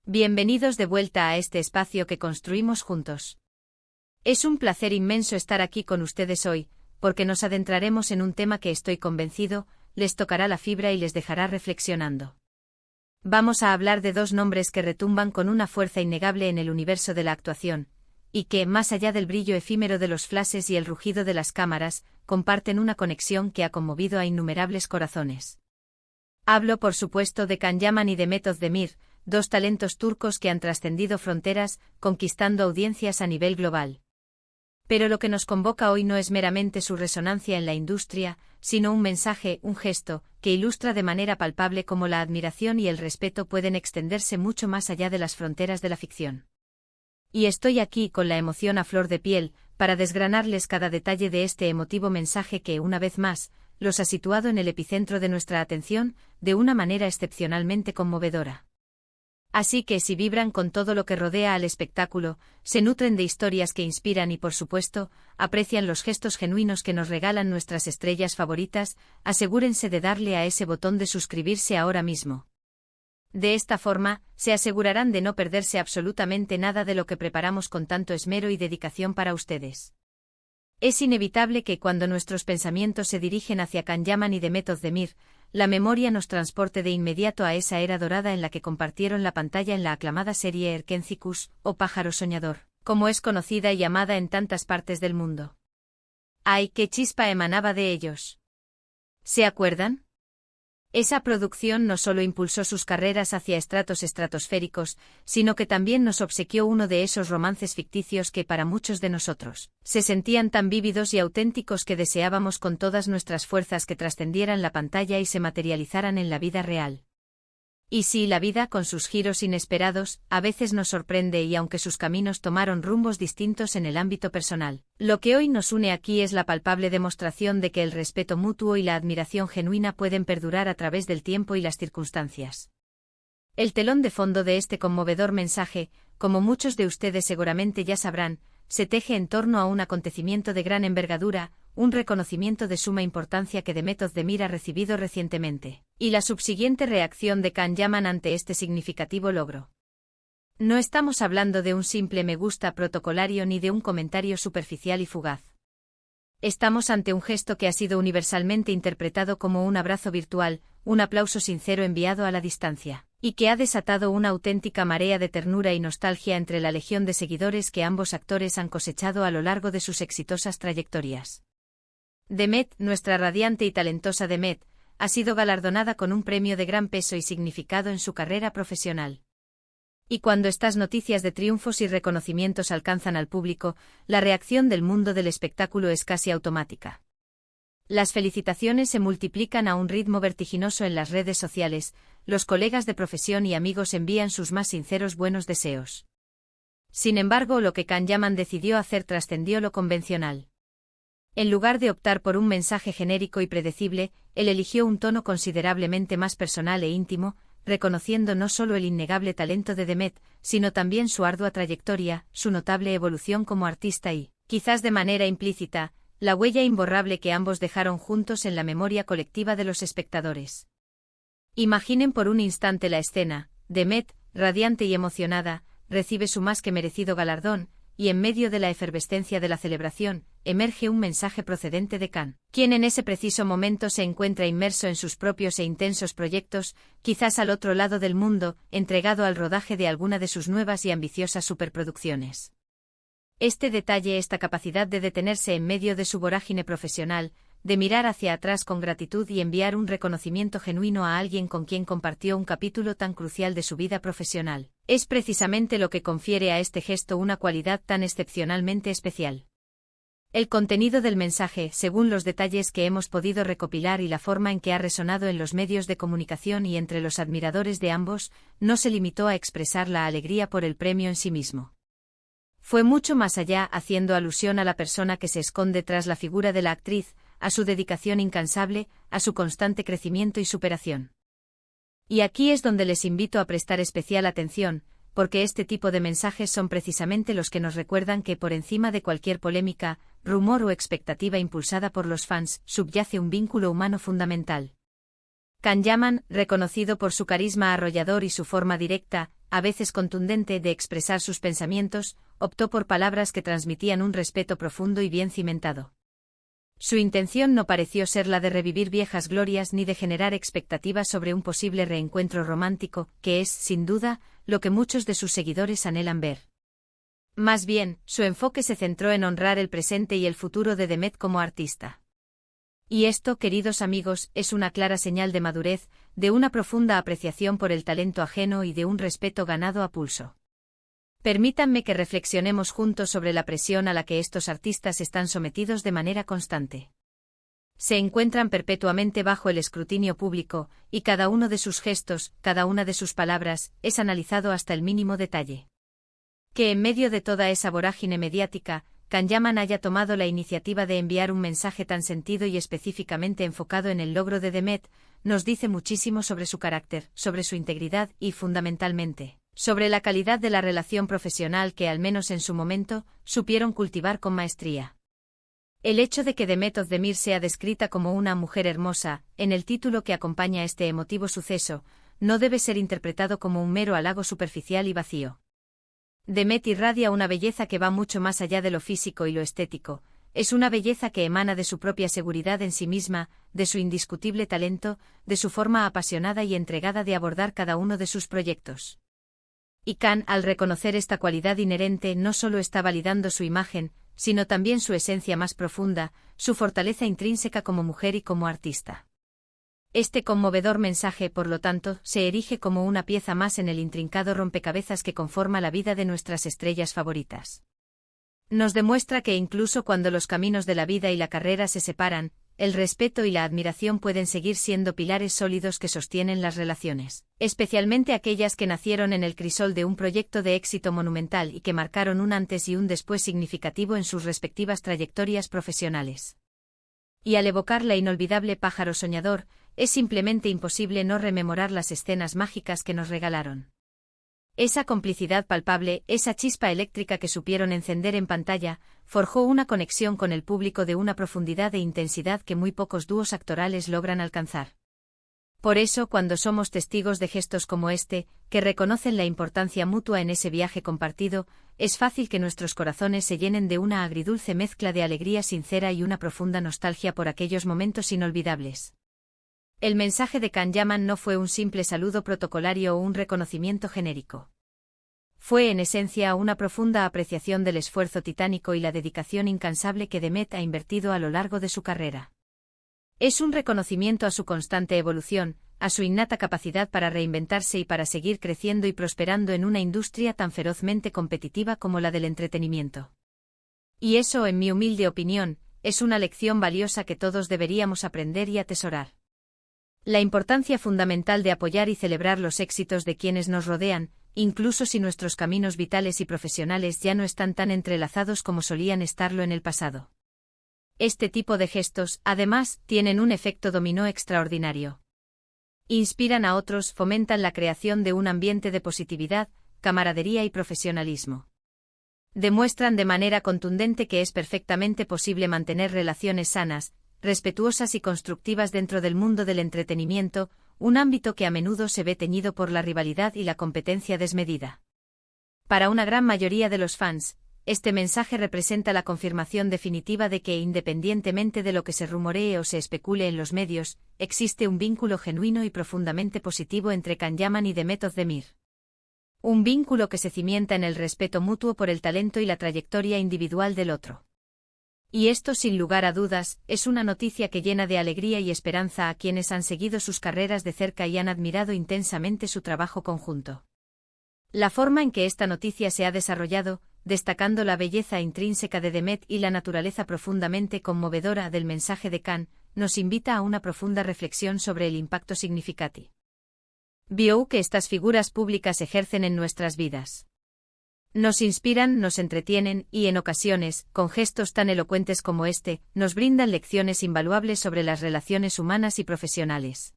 Bienvenidos de vuelta a este espacio que construimos juntos. Es un placer inmenso estar aquí con ustedes hoy, porque nos adentraremos en un tema que estoy convencido, les tocará la fibra y les dejará reflexionando. Vamos a hablar de dos nombres que retumban con una fuerza innegable en el universo de la actuación, y que, más allá del brillo efímero de los flashes y el rugido de las cámaras, comparten una conexión que ha conmovido a innumerables corazones. Hablo, por supuesto, de Can Yaman y Demet Özdemir, dos talentos turcos que han trascendido fronteras, conquistando audiencias a nivel global. Pero lo que nos convoca hoy no es meramente su resonancia en la industria, sino un mensaje, un gesto, que ilustra de manera palpable cómo la admiración y el respeto pueden extenderse mucho más allá de las fronteras de la ficción. Y estoy aquí con la emoción a flor de piel, para desgranarles cada detalle de este emotivo mensaje que, una vez más, los ha situado en el epicentro de nuestra atención, de una manera excepcionalmente conmovedora. Así que si vibran con todo lo que rodea al espectáculo, se nutren de historias que inspiran y, por supuesto, aprecian los gestos genuinos que nos regalan nuestras estrellas favoritas, asegúrense de darle a ese botón de suscribirse ahora mismo. De esta forma, se asegurarán de no perderse absolutamente nada de lo que preparamos con tanto esmero y dedicación para ustedes. Es inevitable que cuando nuestros pensamientos se dirigen hacia Can Yaman y Demet Özdemir, la memoria nos transporte de inmediato a esa era dorada en la que compartieron la pantalla en la aclamada serie Erkenci o Pájaro Soñador, como es conocida y amada en tantas partes del mundo. ¡Ay, qué chispa emanaba de ellos! ¿Se acuerdan? Esa producción no solo impulsó sus carreras hacia estratos estratosféricos, sino que también nos obsequió uno de esos romances ficticios que para muchos de nosotros se sentían tan vívidos y auténticos que deseábamos con todas nuestras fuerzas que trascendieran la pantalla y se materializaran en la vida real. Y sí, la vida, con sus giros inesperados, a veces nos sorprende y aunque sus caminos tomaron rumbos distintos en el ámbito personal, lo que hoy nos une aquí es la palpable demostración de que el respeto mutuo y la admiración genuina pueden perdurar a través del tiempo y las circunstancias. El telón de fondo de este conmovedor mensaje, como muchos de ustedes seguramente ya sabrán, se teje en torno a un acontecimiento de gran envergadura, un reconocimiento de suma importancia que Demet Özdemir ha recibido recientemente, y la subsiguiente reacción de Can Yaman ante este significativo logro. No estamos hablando de un simple me gusta protocolario ni de un comentario superficial y fugaz. Estamos ante un gesto que ha sido universalmente interpretado como un abrazo virtual, un aplauso sincero enviado a la distancia, y que ha desatado una auténtica marea de ternura y nostalgia entre la legión de seguidores que ambos actores han cosechado a lo largo de sus exitosas trayectorias. Demet, nuestra radiante y talentosa Demet, ha sido galardonada con un premio de gran peso y significado en su carrera profesional. Y cuando estas noticias de triunfos y reconocimientos alcanzan al público, la reacción del mundo del espectáculo es casi automática. Las felicitaciones se multiplican a un ritmo vertiginoso en las redes sociales, los colegas de profesión y amigos envían sus más sinceros buenos deseos. Sin embargo, lo que Can Yaman decidió hacer trascendió lo convencional. En lugar de optar por un mensaje genérico y predecible, él eligió un tono considerablemente más personal e íntimo, reconociendo no solo el innegable talento de Demet, sino también su ardua trayectoria, su notable evolución como artista y, quizás de manera implícita, la huella imborrable que ambos dejaron juntos en la memoria colectiva de los espectadores. Imaginen por un instante la escena: Demet, radiante y emocionada, recibe su más que merecido galardón, y en medio de la efervescencia de la celebración, emerge un mensaje procedente de Can, quien en ese preciso momento se encuentra inmerso en sus propios e intensos proyectos, quizás al otro lado del mundo, entregado al rodaje de alguna de sus nuevas y ambiciosas superproducciones. Este detalle, esta capacidad de detenerse en medio de su vorágine profesional, de mirar hacia atrás con gratitud y enviar un reconocimiento genuino a alguien con quien compartió un capítulo tan crucial de su vida profesional, es precisamente lo que confiere a este gesto una cualidad tan excepcionalmente especial. El contenido del mensaje, según los detalles que hemos podido recopilar y la forma en que ha resonado en los medios de comunicación y entre los admiradores de ambos, no se limitó a expresar la alegría por el premio en sí mismo. Fue mucho más allá, haciendo alusión a la persona que se esconde tras la figura de la actriz, a su dedicación incansable, a su constante crecimiento y superación. Y aquí es donde les invito a prestar especial atención, porque este tipo de mensajes son precisamente los que nos recuerdan que por encima de cualquier polémica, rumor o expectativa impulsada por los fans, subyace un vínculo humano fundamental. Can Yaman, reconocido por su carisma arrollador y su forma directa, a veces contundente, de expresar sus pensamientos, optó por palabras que transmitían un respeto profundo y bien cimentado. Su intención no pareció ser la de revivir viejas glorias ni de generar expectativas sobre un posible reencuentro romántico, que es, sin duda, lo que muchos de sus seguidores anhelan ver. Más bien, su enfoque se centró en honrar el presente y el futuro de Demet como artista. Y esto, queridos amigos, es una clara señal de madurez, de una profunda apreciación por el talento ajeno y de un respeto ganado a pulso. Permítanme que reflexionemos juntos sobre la presión a la que estos artistas están sometidos de manera constante. Se encuentran perpetuamente bajo el escrutinio público, y cada uno de sus gestos, cada una de sus palabras, es analizado hasta el mínimo detalle. Que en medio de toda esa vorágine mediática, Can Yaman haya tomado la iniciativa de enviar un mensaje tan sentido y específicamente enfocado en el logro de Demet, nos dice muchísimo sobre su carácter, sobre su integridad y, fundamentalmente, sobre la calidad de la relación profesional que, al menos en su momento, supieron cultivar con maestría. El hecho de que Demet Özdemir sea descrita como una mujer hermosa, en el título que acompaña este emotivo suceso, no debe ser interpretado como un mero halago superficial y vacío. Demet irradia una belleza que va mucho más allá de lo físico y lo estético, es una belleza que emana de su propia seguridad en sí misma, de su indiscutible talento, de su forma apasionada y entregada de abordar cada uno de sus proyectos. Y Can, al reconocer esta cualidad inherente, no solo está validando su imagen, sino también su esencia más profunda, su fortaleza intrínseca como mujer y como artista. Este conmovedor mensaje, por lo tanto, se erige como una pieza más en el intrincado rompecabezas que conforma la vida de nuestras estrellas favoritas. Nos demuestra que incluso cuando los caminos de la vida y la carrera se separan, el respeto y la admiración pueden seguir siendo pilares sólidos que sostienen las relaciones, especialmente aquellas que nacieron en el crisol de un proyecto de éxito monumental y que marcaron un antes y un después significativo en sus respectivas trayectorias profesionales. Y al evocar la inolvidable Pájaro Soñador, es simplemente imposible no rememorar las escenas mágicas que nos regalaron. Esa complicidad palpable, esa chispa eléctrica que supieron encender en pantalla, forjó una conexión con el público de una profundidad e intensidad que muy pocos dúos actorales logran alcanzar. Por eso, cuando somos testigos de gestos como este, que reconocen la importancia mutua en ese viaje compartido, es fácil que nuestros corazones se llenen de una agridulce mezcla de alegría sincera y una profunda nostalgia por aquellos momentos inolvidables. El mensaje de Can Yaman no fue un simple saludo protocolario o un reconocimiento genérico. Fue en esencia una profunda apreciación del esfuerzo titánico y la dedicación incansable que Demet ha invertido a lo largo de su carrera. Es un reconocimiento a su constante evolución, a su innata capacidad para reinventarse y para seguir creciendo y prosperando en una industria tan ferozmente competitiva como la del entretenimiento. Y eso, en mi humilde opinión, es una lección valiosa que todos deberíamos aprender y atesorar. La importancia fundamental de apoyar y celebrar los éxitos de quienes nos rodean, incluso si nuestros caminos vitales y profesionales ya no están tan entrelazados como solían estarlo en el pasado. Este tipo de gestos, además, tienen un efecto dominó extraordinario. Inspiran a otros, fomentan la creación de un ambiente de positividad, camaradería y profesionalismo. Demuestran de manera contundente que es perfectamente posible mantener relaciones sanas, respetuosas y constructivas dentro del mundo del entretenimiento, un ámbito que a menudo se ve teñido por la rivalidad y la competencia desmedida. Para una gran mayoría de los fans, este mensaje representa la confirmación definitiva de que, independientemente de lo que se rumoree o se especule en los medios, existe un vínculo genuino y profundamente positivo entre Can Yaman y Demet Özdemir. Un vínculo que se cimienta en el respeto mutuo por el talento y la trayectoria individual del otro. Y esto, sin lugar a dudas, es una noticia que llena de alegría y esperanza a quienes han seguido sus carreras de cerca y han admirado intensamente su trabajo conjunto. La forma en que esta noticia se ha desarrollado, destacando la belleza intrínseca de Demet y la naturaleza profundamente conmovedora del mensaje de Can, nos invita a una profunda reflexión sobre el impacto significativo que estas figuras públicas ejercen en nuestras vidas. Nos inspiran, nos entretienen y, en ocasiones, con gestos tan elocuentes como este, nos brindan lecciones invaluables sobre las relaciones humanas y profesionales.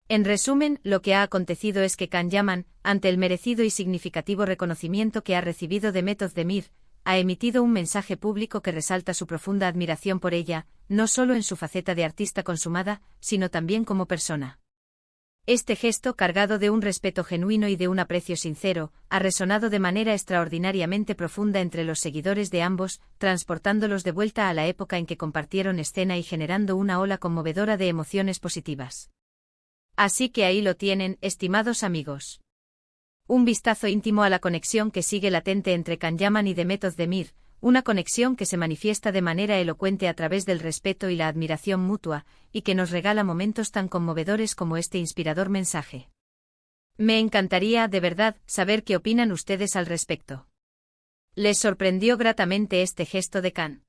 En resumen, lo que ha acontecido es que Can Yaman, ante el merecido y significativo reconocimiento que ha recibido Demet Özdemir, ha emitido un mensaje público que resalta su profunda admiración por ella, no solo en su faceta de artista consumada, sino también como persona. Este gesto, cargado de un respeto genuino y de un aprecio sincero, ha resonado de manera extraordinariamente profunda entre los seguidores de ambos, transportándolos de vuelta a la época en que compartieron escena y generando una ola conmovedora de emociones positivas. Así que ahí lo tienen, estimados amigos. Un vistazo íntimo a la conexión que sigue latente entre Can Yaman y Demet Özdemir, una conexión que se manifiesta de manera elocuente a través del respeto y la admiración mutua, y que nos regala momentos tan conmovedores como este inspirador mensaje. Me encantaría, de verdad, saber qué opinan ustedes al respecto. ¿Les sorprendió gratamente este gesto de Can?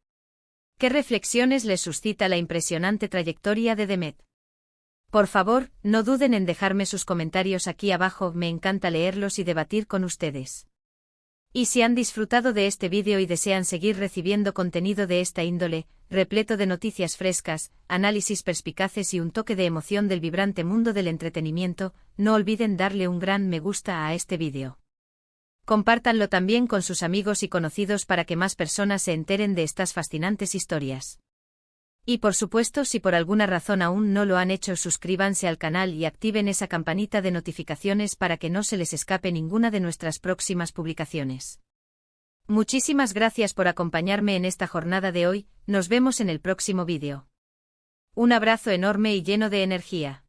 ¿Qué reflexiones les suscita la impresionante trayectoria de Demet? Por favor, no duden en dejarme sus comentarios aquí abajo, me encanta leerlos y debatir con ustedes. Y si han disfrutado de este vídeo y desean seguir recibiendo contenido de esta índole, repleto de noticias frescas, análisis perspicaces y un toque de emoción del vibrante mundo del entretenimiento, no olviden darle un gran me gusta a este vídeo. Compártanlo también con sus amigos y conocidos para que más personas se enteren de estas fascinantes historias. Y por supuesto, si por alguna razón aún no lo han hecho, suscríbanse al canal y activen esa campanita de notificaciones para que no se les escape ninguna de nuestras próximas publicaciones. Muchísimas gracias por acompañarme en esta jornada de hoy, nos vemos en el próximo vídeo. Un abrazo enorme y lleno de energía.